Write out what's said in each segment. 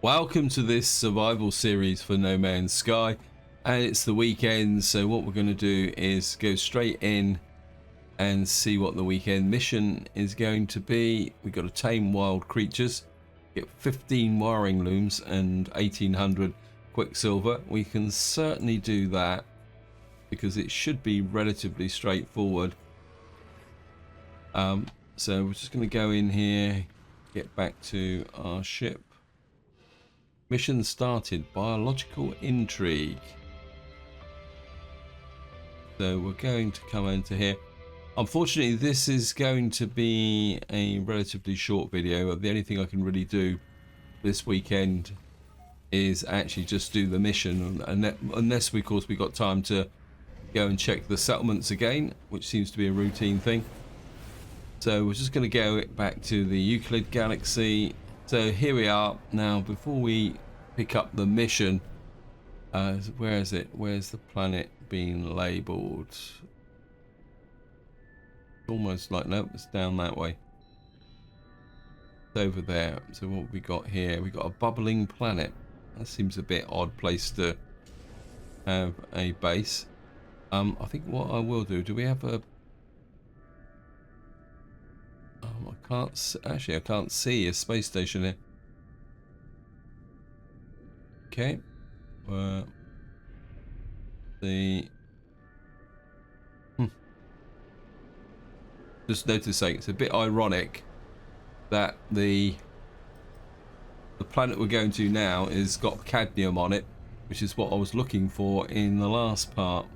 Welcome to this survival series for No Man's Sky, and it's the weekend, so what we're going to do is go straight in and see what the weekend mission is going to be. We've got to tame wild creatures, get 15 wiring looms and 1800 quicksilver. We can certainly do that because it should be relatively straightforward. So we're just going to go in here, get back to our ship. Mission started, biological intrigue. So we're going to come into here. Unfortunately, this is going to be a relatively short video. The only thing I can really do this weekend is actually just do the mission, unless of course we got time to go and check the settlements again, which seems to be a routine thing. So we're just going to go back to the Euclid Galaxy. So here we are. Now, before we pick up the mission, where is it? Where's the planet being labelled? It's almost like, nope, it's down that way. It's over there. So what have we got here? We've got a bubbling planet. That seems a bit odd place to have a base. I think what I will do we have a... I can't, actually I can't see a space station here. Okay. Just noticing it's a bit ironic that the planet we're going to now is got cadmium on it, which is what I was looking for in the last part.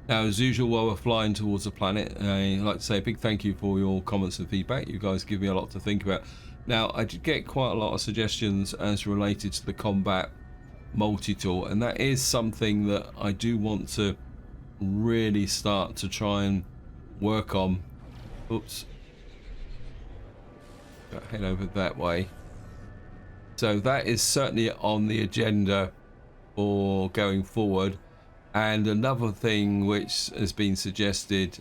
Now, as usual, while we're flying towards the planet, I'd like to say a big thank you for your comments and feedback. You guys give me a lot to think about. Now, I did get quite a lot of suggestions as related to the combat multi-tool, and that is something that I do want to really start to try and work on. Oops. Got to head over that way. So that is certainly on the agenda for going forward. And another thing which has been suggested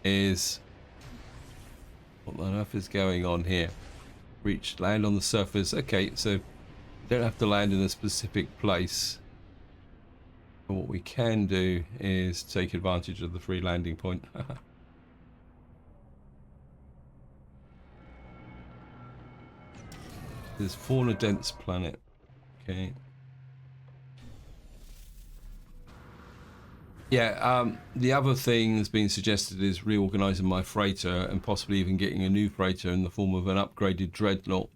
is, what on earth is going on here? Reach land on the surface. Okay, so you don't have to land in a specific place. But what we can do is take advantage of the free landing point. There's fauna dense planet. Okay. Yeah, the other thing that's been suggested is reorganizing my freighter and possibly even getting a new freighter in the form of an upgraded dreadnought.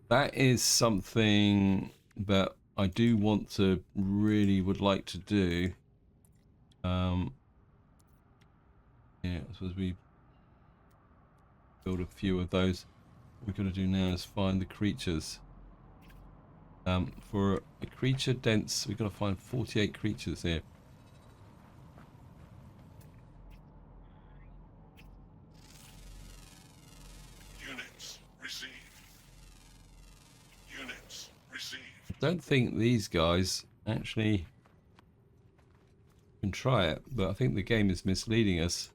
That is something that I do want to, really would like to do. Yeah, I suppose we build a few of those. What we've got to do now is find the creatures. For a creature dense, we've got to find 48 creatures here. Don't think these guys actually can try it, but I think the game is misleading us.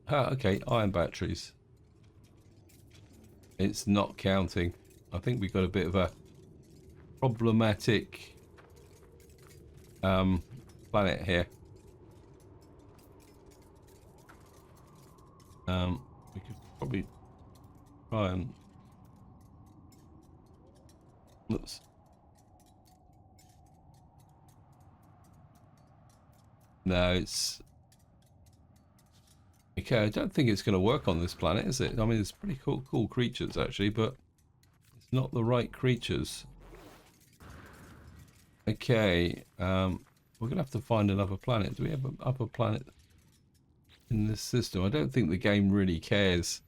Okay, iron batteries. It's not counting. I think we've got a bit of a problematic planet here. We could probably try and... Oops. No, it's... Okay, I don't think it's going to work on this planet, is it? I mean, it's pretty cool creatures, actually, but it's not the right creatures. Okay, we're going to have to find another planet. Do we have an upper planet in this system? I don't think the game really cares.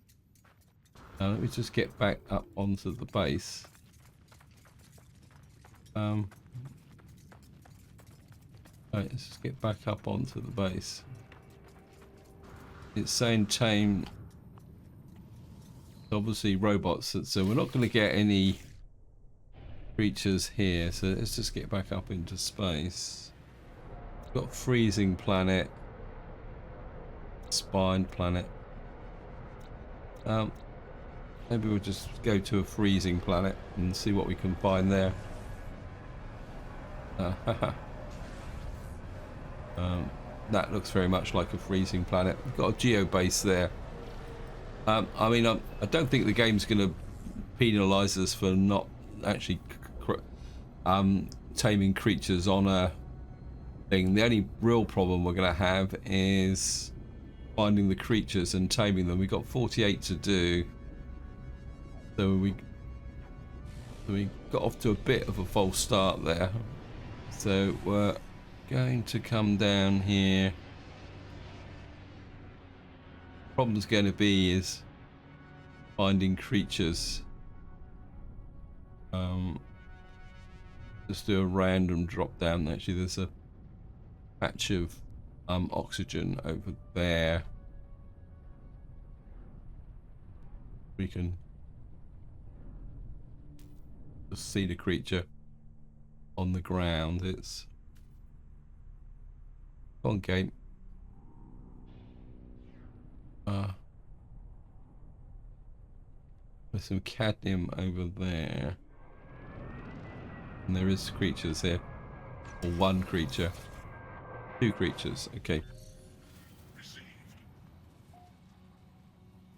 Let me just get back up onto the base. Right, let's just get back up onto the base. It's saying tame, obviously robots, so we're not going to get any creatures here, so let's just get back up into space. We've got freezing planet, spine planet. Maybe we'll just go to a freezing planet and see what we can find there. That looks very much like a freezing planet. We've got a geobase there. I mean, I don't think the game's going to penalise us for not actually taming creatures on a thing. The only real problem we're going to have is finding the creatures and taming them. We've got 48 to do. So we got off to a bit of a false start there. So we're going to come down here. Problem's going to be is finding creatures. Just do a random drop down. Actually, there's a patch of oxygen over there. We can just see the creature on the ground. It's on game. There's some cadmium over there, and there is creatures here, or one creature, two creatures. Okay.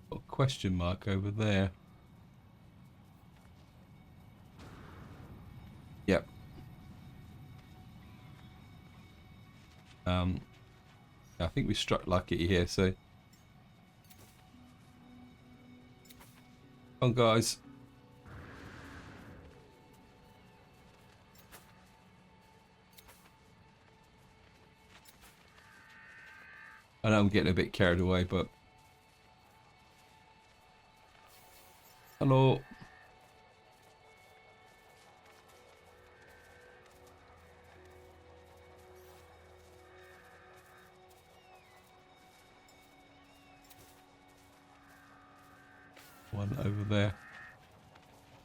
Got a question mark over there. Yep. I think we struck lucky here, so come on, guys. I know I'm getting a bit carried away, but hello. One over there.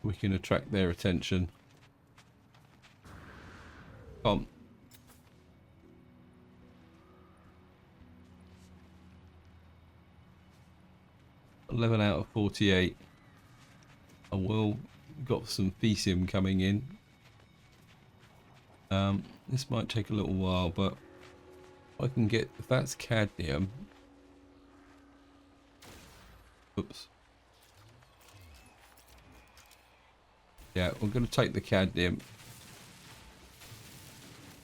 We can attract their attention. Come on. 11 out of 48. I will got some Fecium coming in. This might take a little while, but I can get, if that's cadmium. Oops. Yeah, we're going to take the cadmium.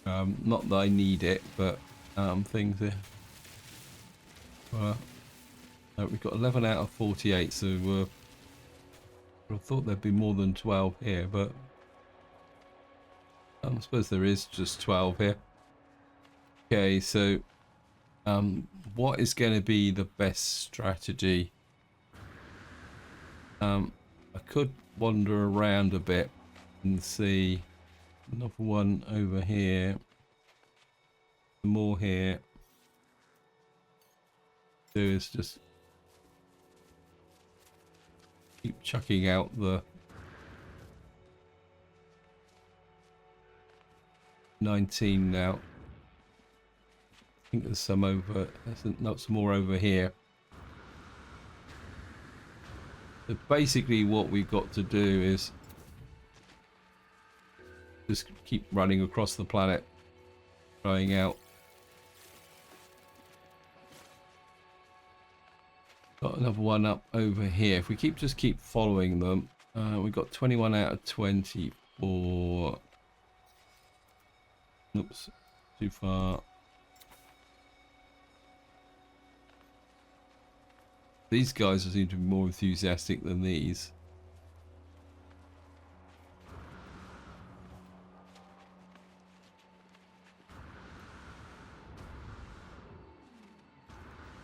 Not that I need it, but things here. We've got 11 out of 48, so I thought there'd be more than 12 here, but I suppose there is just 12 here. Okay, so what is going to be the best strategy? I could wander around a bit and see another one over here, more here. Do is just keep chucking out the 19 now. I think there's some over, there's not some more over here. So basically what we've got to do is just keep running across the planet, trying out. Got another one up over here. If we just keep following them, we've got 21 out of 24. Oops, too far. These guys seem to be more enthusiastic than these.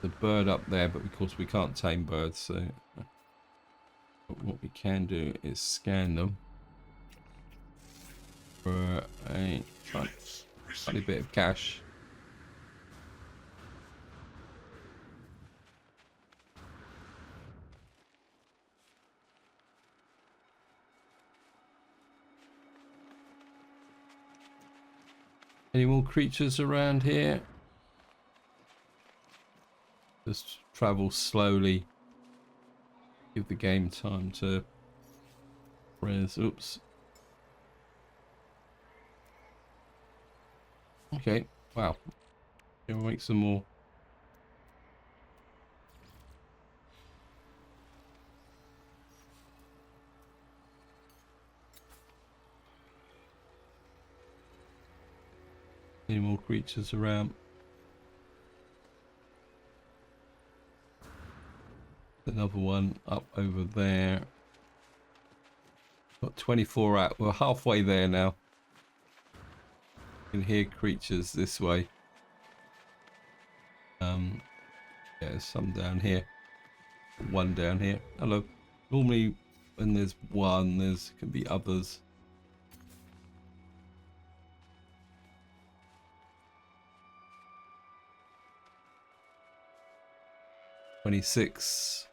The bird up there, but of course we can't tame birds, so what we can do is scan them for a tiny bit of cash. Any more creatures around here? Just travel slowly. Give the game time to res. Oops. Okay. Wow. We'll make some more. Any more creatures around? Another one up over there. Got 24 out. We're halfway there now. You can hear creatures this way. Yeah, there's some down here. One down here. Hello. Normally when there's one, there's can be others. $26.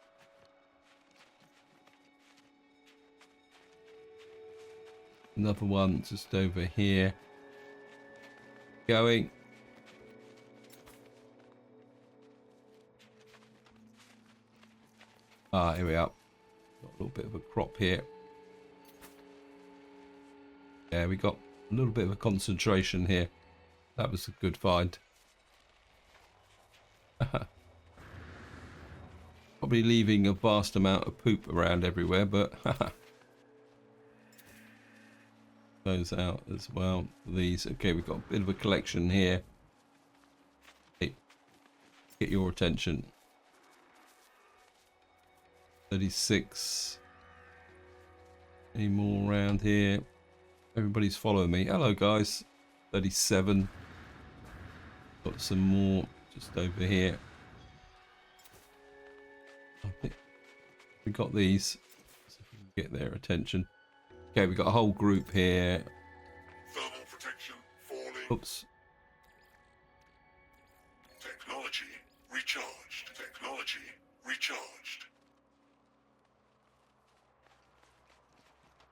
Another one just over here. Going. Ah, here we are. Got a little bit of a crop here. Yeah, we got a little bit of a concentration here. That was a good find. Probably leaving a vast amount of poop around everywhere, but those out as well. These, okay, we've got a bit of a collection here. Hey, get your attention. 36. Any more around here? Everybody's following me. Hello, guys. 37. Got some more just over here. I think we got these. So if we can get their attention. Okay, we got a whole group here. Thermal protection falling. Oops. Technology recharged. Technology recharged.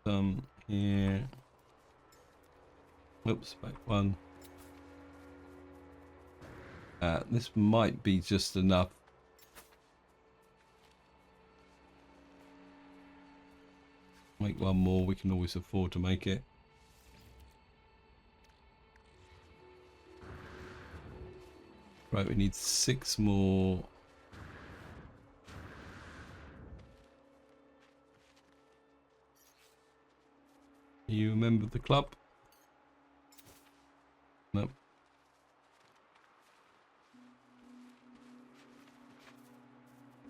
Some here. Oops, back one. This might be just enough. Make one more, we can always afford to make it. Right, we need 6 more. You remember the club? Nope.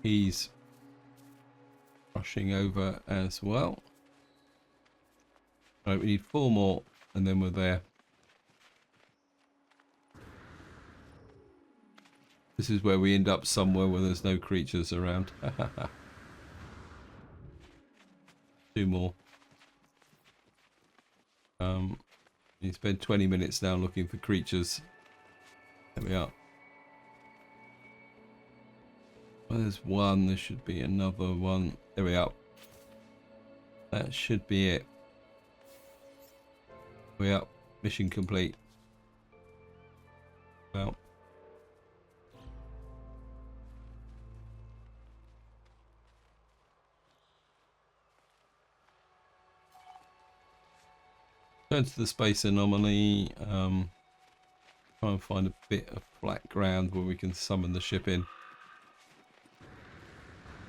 He's rushing over as well. Right, we need 4 more and then we're there. This is where we end up somewhere where there's no creatures around. 2 more. You spend 20 minutes now looking for creatures. There we are. Well, there's one. There should be another one. There we are. That should be it. We are. Mission complete. Well. Turn to the space anomaly. Try and find a bit of flat ground where we can summon the ship in.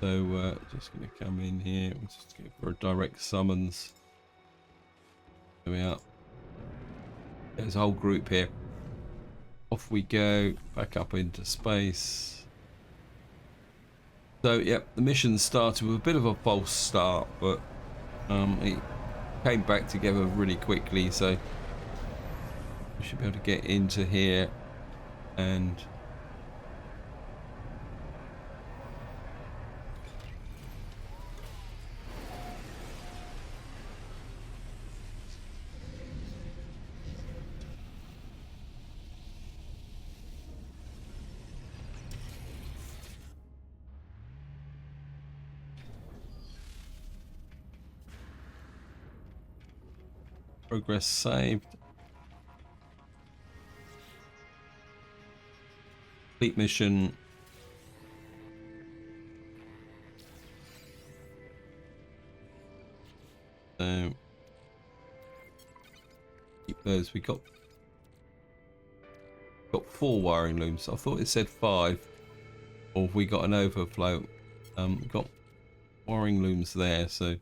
So just going to come in here. We'll just go for a direct summons. There we are. There's a whole group here. Off we go. Back up into space. So yep, the mission started with a bit of a false start, but it came back together really quickly, so we should be able to get into here and progress saved. Complete mission. those. We got 4 wiring looms. I thought it said 5. Or have we got an overflow? We've got wiring looms there, so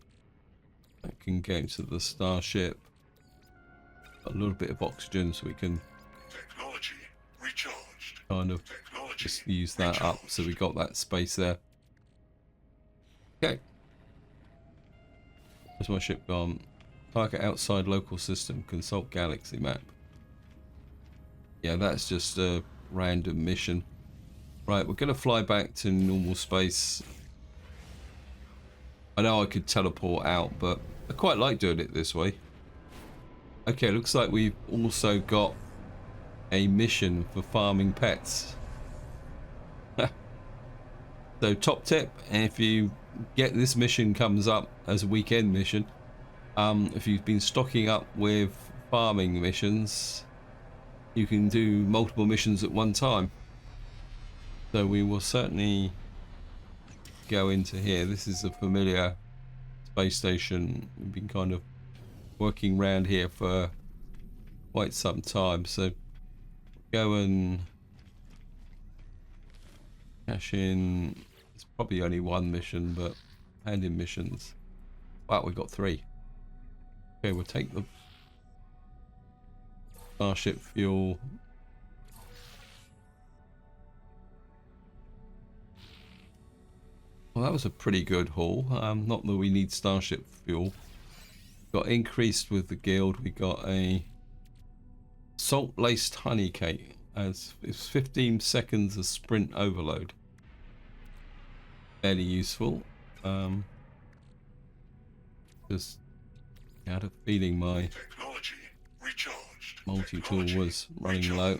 that can go to the starship. A little bit of oxygen so we can Technology recharged. kind of Technology just use that up. So we got that space there. Okay. Where's my ship gone? Target outside local system. Consult galaxy map. Yeah, that's just a random mission. Right, we're going to fly back to normal space. I know I could teleport out, but I quite like doing it this way. Okay, looks like we've also got a mission for farming pets. So top tip, if you get this mission comes up as a weekend mission, if you've been stocking up with farming missions, you can do multiple missions at one time. So we will certainly go into here. This is a familiar space station. We've been kind of working around here for quite some time. So go and cash in. It's probably only one mission, but hand in missions. Wow, we've got 3. Okay, we'll take the starship fuel. Well, that was a pretty good haul. Not that we need starship fuel. Got increased with the guild. We got a salt-laced honey cake. As it's 15 seconds of sprint overload. Fairly useful. Just had a feeling my Technology recharged. multi-tool was running low.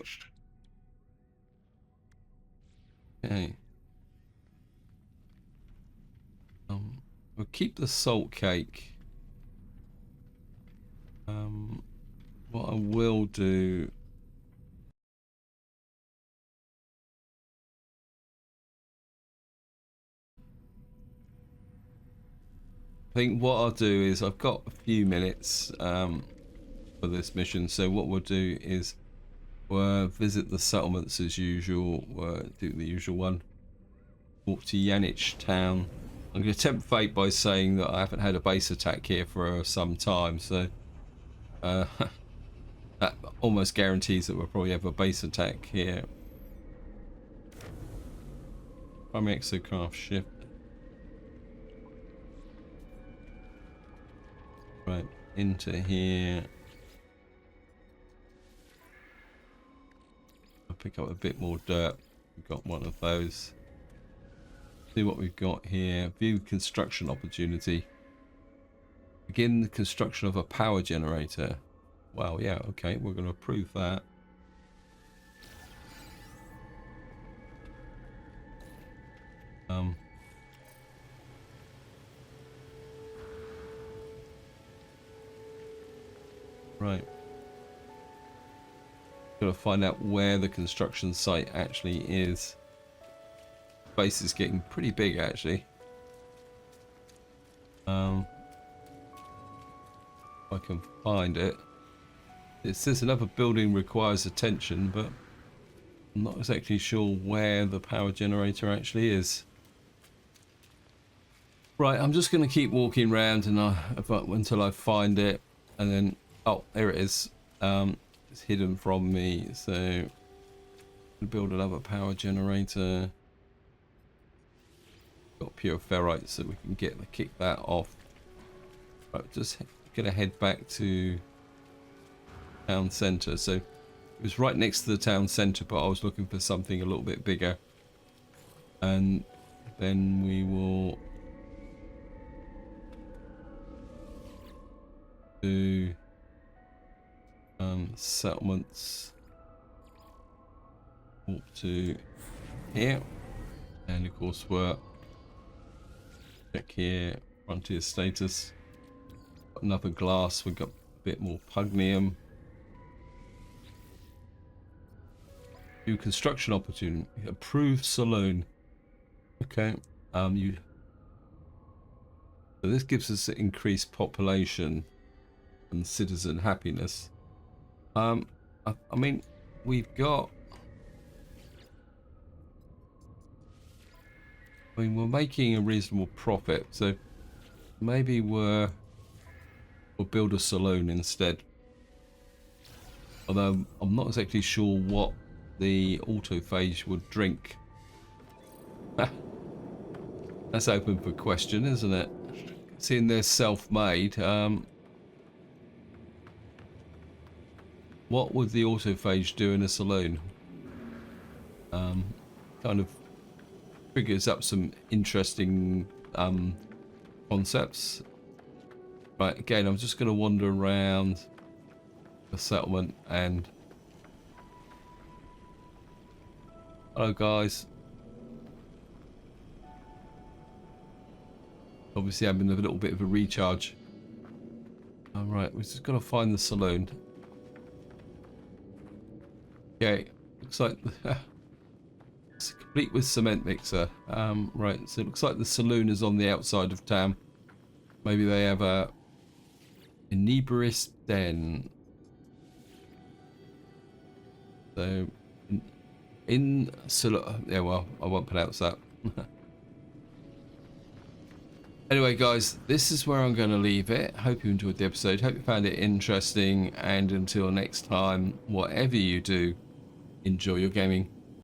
Okay. We'll keep the salt cake. What I will do. I think what I'll do is I've got a few minutes for this mission, so what we'll do is we'll visit the settlements as usual. We'll do the usual one. Walk to Yanich town. I'm going to tempt fate by saying that I haven't had a base attack here for some time, so that almost guarantees that we'll probably have a base attack here. Primary exocraft ship. Right, into here. I'll pick up a bit more dirt. We've got one of those. See what we've got here. View construction opportunity. Begin the construction of a power generator. Wow, yeah, okay, we're going to approve that. Right. Got to find out where the construction site actually is. Base is getting pretty big, actually. If I can find it. It says another building requires attention, but I'm not exactly sure where the power generator actually is. Right, I'm just going to keep walking around and until I find it, and then there it is. It's hidden from me, so build another power generator. Got pure ferrite, so we can kick that off. Right, just gonna head back to town centre. So it was right next to the town centre, but I was looking for something a little bit bigger. And then we will do settlements. Walk to here, and of course we're check here, frontier status. Got another glass, we've got a bit more pugnium. New construction opportunity, approved saloon. Okay, so this gives us increased population and citizen happiness. I mean, we've got. I mean, we're making a reasonable profit, so maybe we'll build a saloon instead. Although I'm not exactly sure what the autophage would drink. That's open for question, isn't it? Seeing they're self-made, what would the autophage do in a saloon? Kind of triggers up some interesting concepts. Right, again, I'm just going to wander around the settlement and... Hello, guys. Obviously, having a little bit of a recharge. Alright, we're just going to find the saloon. Okay, looks like... it's complete with cement mixer. Right, so it looks like the saloon is on the outside of town. Maybe they have a... inebrious den. So, yeah, well, I won't pronounce that. Anyway, guys, this is where I'm going to leave it. Hope you enjoyed the episode. Hope you found it interesting. And until next time, whatever you do, enjoy your gaming.